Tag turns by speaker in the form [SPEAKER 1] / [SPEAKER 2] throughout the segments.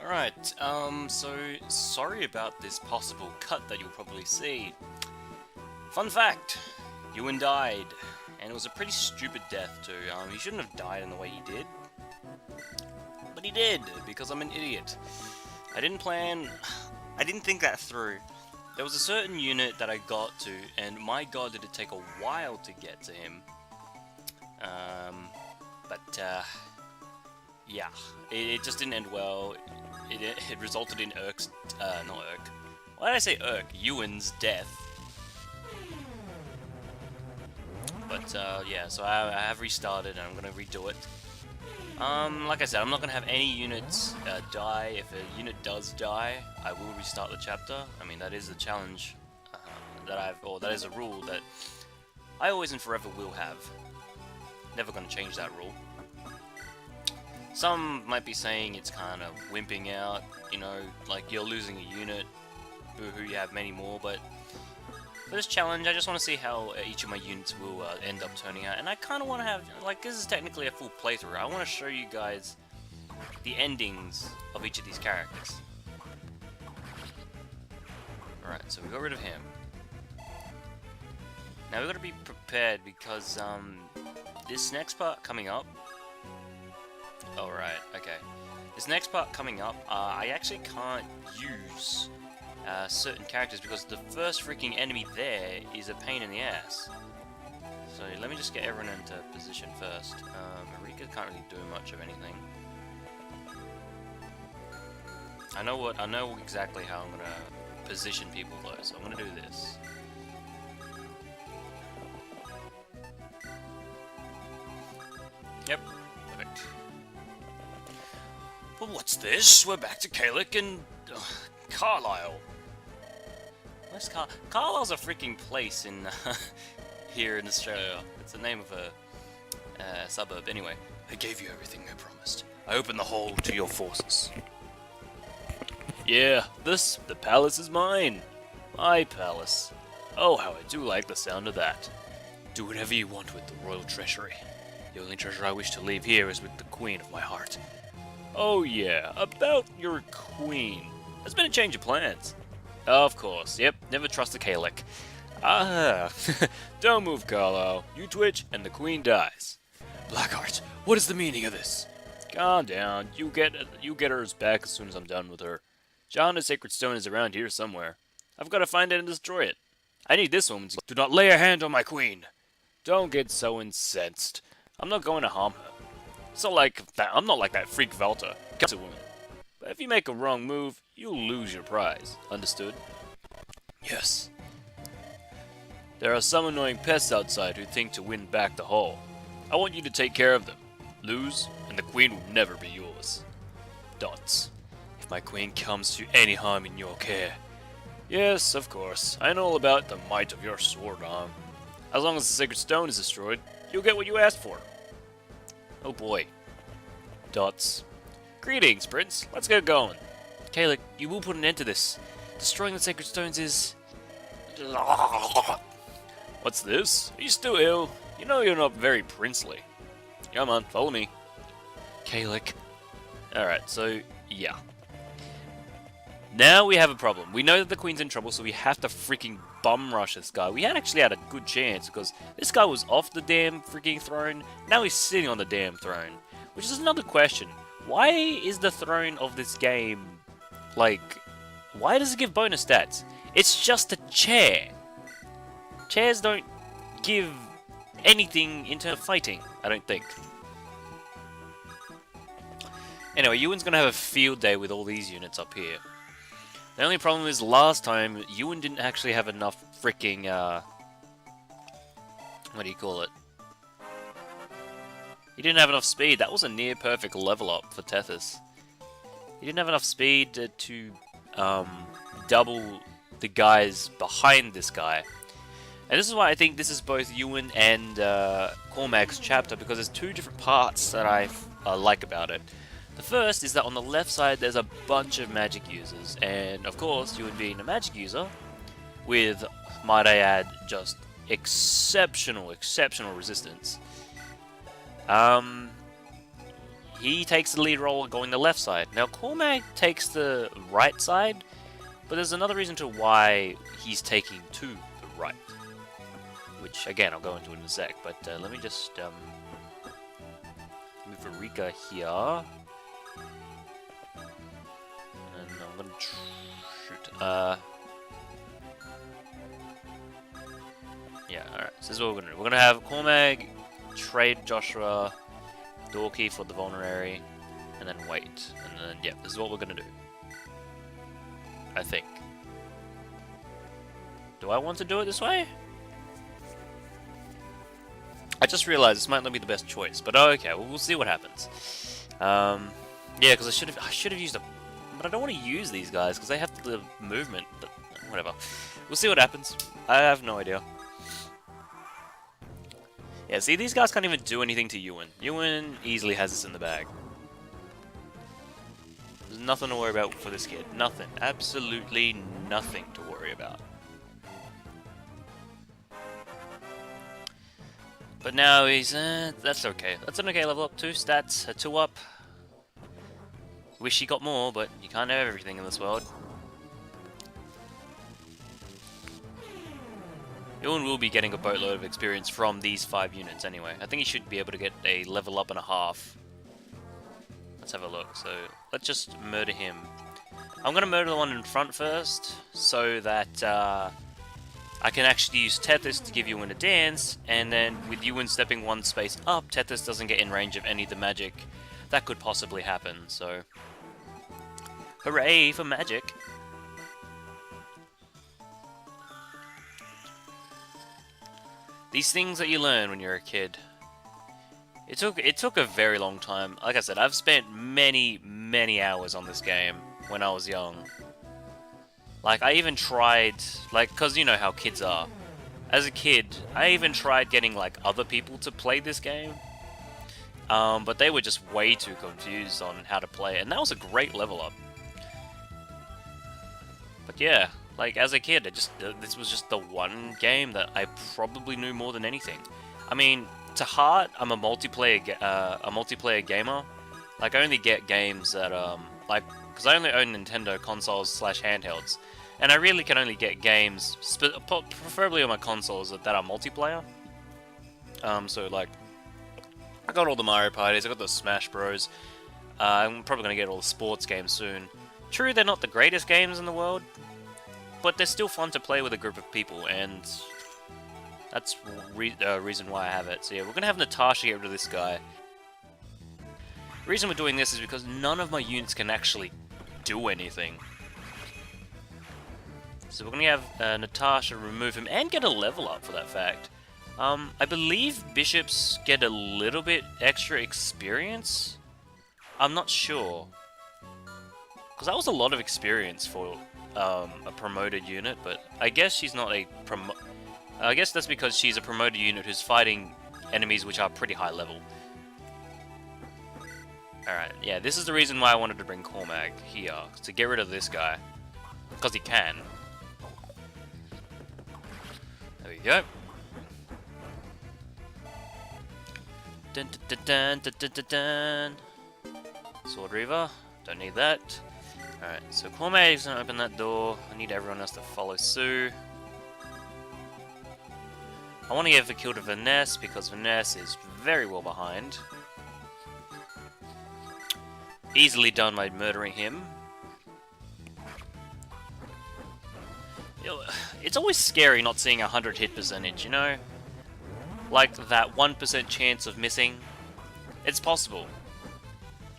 [SPEAKER 1] Alright, so sorry about this possible cut that you'll probably see. Fun fact, Ewan died, and it was a pretty stupid death too. He shouldn't have died in the way he did, but he did, because I'm an idiot. I didn't think that through. There was a certain unit that I got to, and my god did it take a while to get to him. Yeah, it just didn't end well. It resulted in Urk's, not Urk. Why did I say Urk? Ewan's death. But, yeah, so I have restarted and I'm gonna redo it. Like I said, I'm not gonna have any units die. If a unit does die, I will restart the chapter. I mean, that is a challenge that is a rule that I always and forever will have. Never gonna change that rule. Some might be saying it's kind of wimping out, you know, like you're losing a unit, boo-hoo, you have many more, but for this challenge, I just want to see how each of my units will end up turning out, and I kind of want to have, like, this is technically a full playthrough. I want to show you guys the endings of each of these characters. Alright, so we got rid of him. Now we've got to be prepared because this next part coming up. Alright, okay. This next part coming up, I actually can't use certain characters because the first freaking enemy there is a pain in the ass. So let me just get everyone into position first. Eirika can't really do much of anything. I know exactly how I'm gonna position people though, so I'm gonna do this. Yep, perfect. Well, what's this? We're back to Kalik and Carlisle. Where's Carlisle's a freaking place in here in Australia. It's the name of a suburb. Anyway, I gave you everything I promised. I opened the hall to your forces. Yeah, the palace is mine. My palace. Oh, how I do like the sound of that. Do whatever you want with the royal treasury. The only treasure I wish to leave here is with the queen of my heart. Oh yeah, about your queen. There's been a change of plans. Of course, yep, never trust a Kalik. Ah, don't move, Carlisle. You twitch, and the queen dies. Blackheart, what is the meaning of this? Calm down, you get hers back as soon as I'm done with her. John, Sacred Stone is around here somewhere. I've got to find it and destroy it. I need this woman to... Do not lay a hand on my queen. Don't get so incensed. I'm not going to harm her. It's not like that. I'm not like that freak Valta. It's a woman. But if you make a wrong move, you'll lose your prize. Understood? Yes. There are some annoying pests outside who think to win back the hall. I want you to take care of them. Lose, and the queen will never be yours. Dots. If my queen comes to any harm in your care. Yes, of course. I know all about the might of your sword arm. As long as the Sacred Stone is destroyed, you'll get what you asked for. Oh boy. Dots. Greetings, Prince. Let's get going. Kalik, you will put an end to this. Destroying the Sacred Stones is... What's this? Are you still ill? You know you're not very princely. Come on, follow me. Kalik. Alright, so, yeah. Now we have a problem. We know that the queen's in trouble, so we have to freaking bum rush this guy. We actually had a good chance, because this guy was off the damn freaking throne. Now he's sitting on the damn throne. Which is another question. Why is the throne of this game, like, why does it give bonus stats? It's just a chair. Chairs don't give anything in terms of fighting, I don't think. Anyway, Ewan's gonna have a field day with all these units up here. The only problem is last time, Ewan didn't actually have enough freaking, what do you call it? He didn't have enough speed. That was a near perfect level up for Tethys. He didn't have enough speed to double the guys behind this guy. And this is why I think this is both Ewan and Cormac's chapter, because there's two different parts that I like about it. The first is that on the left side there's a bunch of magic users, and of course Ewan being a magic user, with, might I add, just exceptional resistance. he takes the lead role going the left side. Now Cormac takes the right side, but there's another reason to why he's taking to the right. Which, again, I'll go into in a sec, but let me just move Eirika here. And I'm gonna shoot. Yeah, alright, so this is what we're gonna do. We're gonna have Cormac trade Joshua, Dorky for the Vulnerary, and then wait. And then, yeah, this is what we're gonna do. I think. Do I want to do it this way? I just realized this might not be the best choice, but okay, well, we'll see what happens. Yeah, because I should have used a, but I don't want to use these guys because they have the movement. But whatever, we'll see what happens. I have no idea. Yeah, see, these guys can't even do anything to Ewan. Ewan easily has this in the bag. There's nothing to worry about for this kid. Nothing. Absolutely nothing to worry about. But now he's, that's okay. That's an okay level up. 2 stats, a 2 up. Wish he got more, but you can't have everything in this world. Ewan will be getting a boatload of experience from these 5 units anyway. I think he should be able to get a level up and a half. Let's have a look. So, let's just murder him. I'm going to murder the one in front first, so that, I can actually use Tethys to give Ewan a dance, and then with Ewan stepping 1 space up, Tethys doesn't get in range of any of the magic that could possibly happen, so... Hooray for magic! These things that you learn when you're a kid. It took a very long time. Like I said, I've spent many hours on this game when I was young. Like, I even tried, like, cause you know how kids are. As a kid, I even tried getting, like, other people to play this game. But they were just way too confused on how to play it, and that was a great level up. But yeah, like, as a kid, this was just the one game that I probably knew more than anything. I mean, to heart, I'm a multiplayer gamer. Like, I only get games that, like, because I only own Nintendo consoles / handhelds. And I really can only get games, preferably on my consoles, that are multiplayer. So, like, I got all the Mario Parties, I got the Smash Bros. I'm probably going to get all the sports games soon. True, they're not the greatest games in the world, but they're still fun to play with a group of people, and that's the reason why I have it. So yeah, we're going to have Natasha get rid of this guy. The reason we're doing this is because none of my units can actually do anything. So we're going to have Natasha remove him and get a level up for that fact. I believe bishops get a little bit extra experience. I'm not sure. Because that was a lot of experience for a promoted unit, but I guess she's not a I guess that's because she's a promoted unit who's fighting enemies which are pretty high level. Alright, yeah, this is the reason why I wanted to bring Cormac here, to get rid of this guy. Because he can. There we go. Dun, dun, dun, dun, dun, dun, dun. Sword Reaver, don't need that. Alright, so Cormac's gonna open that door. I need everyone else to follow suit. I want to give the kill to Vanessa because Vanessa is very well behind. Easily done by murdering him. It's always scary not seeing 100 hit percentage, you know? Like that 1% chance of missing. It's possible.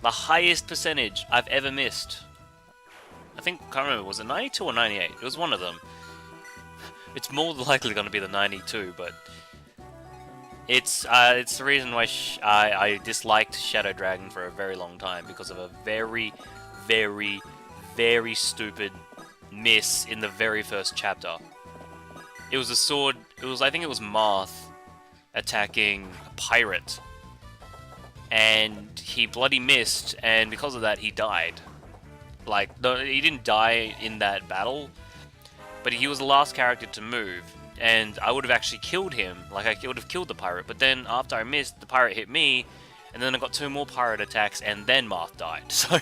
[SPEAKER 1] The highest percentage I've ever missed. I think, can't remember, was it 92 or 98? It was one of them. It's more likely going to be the 92, but it's the reason why I disliked Shadow Dragon for a very long time, because of a very, very, very stupid miss in the very first chapter. It was a sword, I think it was Marth attacking a pirate, and he bloody missed, and because of that he died. Like, no, he didn't die in that battle, but he was the last character to move, and I would have actually killed him, like I would have killed the pirate, but then after I missed, the pirate hit me, and and then I got 2 more pirate attacks, and then Marth died. So,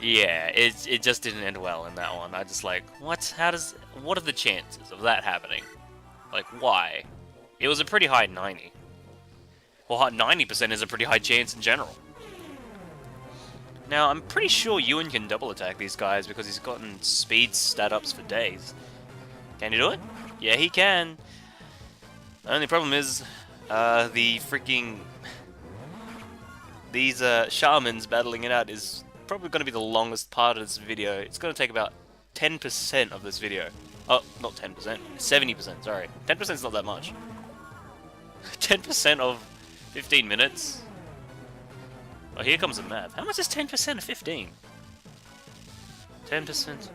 [SPEAKER 1] yeah, it just didn't end well in that one. I just like, what? What are the chances of that happening? Like, why? It was a pretty high 90. Well, 90% is a pretty high chance in general. Now, I'm pretty sure Ewan can double attack these guys because he's gotten speed stat ups for days. Can he do it? Yeah, he can. The only problem is, the freaking... These, shamans battling it out is probably going to be the longest part of this video. It's going to take about 10% of this video. Oh, not 10%. 70%, sorry. 10% is not that much. 10% of 15 minutes? Oh, here comes the math. How much is 10% of 15? 10%...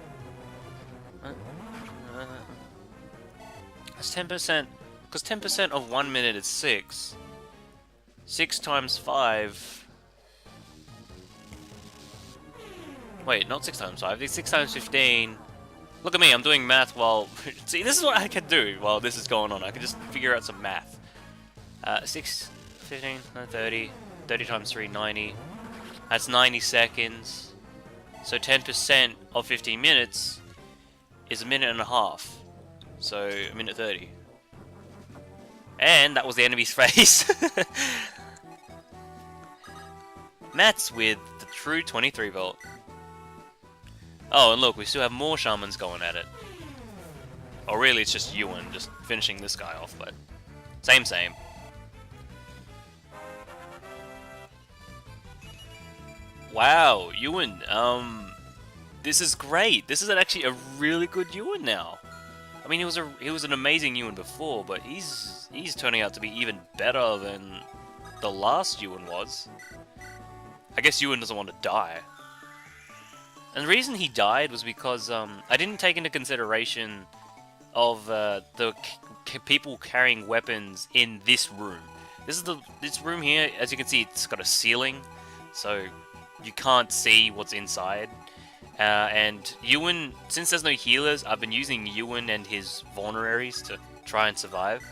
[SPEAKER 1] That's 10%... Because 10% of 1 minute is 6. 6 times 5... Wait, not 6 times 5. It's 6 times 15... Look at me, I'm doing math while... See, this is what I can do while this is going on. I can just figure out some math. 6, 15, 30... 30 times 3, 90. That's 90 seconds. So 10% of 15 minutes is a minute and a half. So, a minute 30. And that was the enemy's face. Mats with the true 23 volt. Oh, and look, we still have more shamans going at it. Or really, it's just Ewan just finishing this guy off, but same. Wow, Ewan, this is great. This is actually a really good Ewan now. I mean, he was an amazing Ewan before, but he's turning out to be even better than the last Ewan was. I guess Ewan doesn't want to die. And the reason he died was because I didn't take into consideration of the people carrying weapons in this room. This room here, as you can see, it's got a ceiling, so you can't see what's inside. And Ewan, since there's no healers, I've been using Ewan and his vulneraries to try and survive.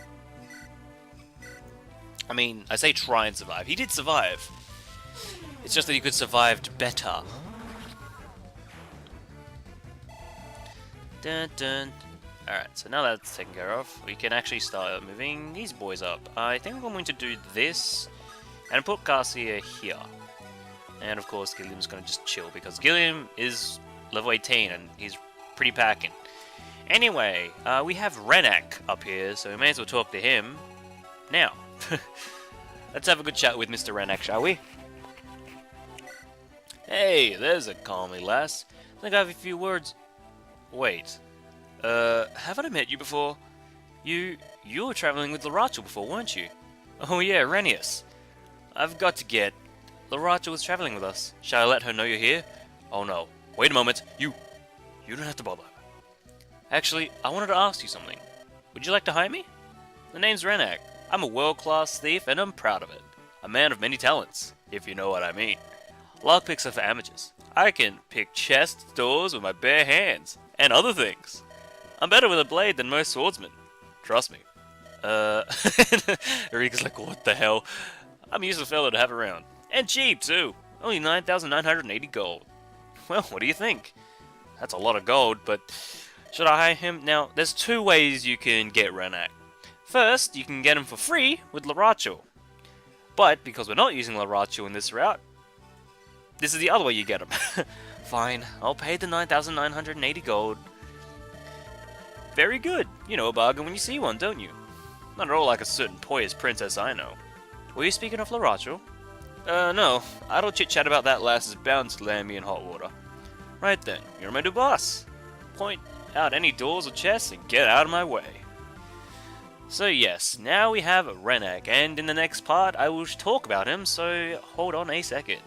[SPEAKER 1] I mean, I say try and survive. He did survive. It's just that he could survive better. Dun dun. Alright, so now that's taken care of, we can actually start moving these boys up. I think I'm going to do this, and put Garcia here. And of course, Gilliam's going to just chill, because Gilliam is level 18, and he's pretty packing. Anyway, we have Renak up here, so we may as well talk to him now. Let's have a good chat with Mr. Renak, shall we? Hey, there's a calmly lass. I think I have a few words. Wait, haven't I met you before? You were traveling with Laracha before, weren't you? Oh yeah, Renius. I've got to get... Laracha was traveling with us. Shall I let her know you're here? Oh no. Wait a moment. You don't have to bother. Actually, I wanted to ask you something. Would you like to hire me? The name's Renak. I'm a world-class thief, and I'm proud of it. A man of many talents, if you know what I mean. Lockpicks are for amateurs. I can pick chests, doors with my bare hands, and other things. I'm better with a blade than most swordsmen. Trust me. Eirika's like, what the hell? I'm a useful fellow to have around. And cheap, too. Only 9,980 gold. Well, what do you think? That's a lot of gold, but should I hire him? Now, there's 2 ways you can get Renak. First, you can get him for free with Laracha. But, because we're not using Laracha in this route, this is the other way you get him. Fine, I'll pay the 9,980 gold. Very good. You know a bargain when you see one, don't you? Not at all like a certain poised princess I know. Were you speaking of Laracha? No. Idle chit-chat about that lass is bound to land me in hot water. Right then, you're my new boss. Point out any doors or chests and get out of my way. So yes, now we have Renak, and in the next part I will talk about him, so hold on a second.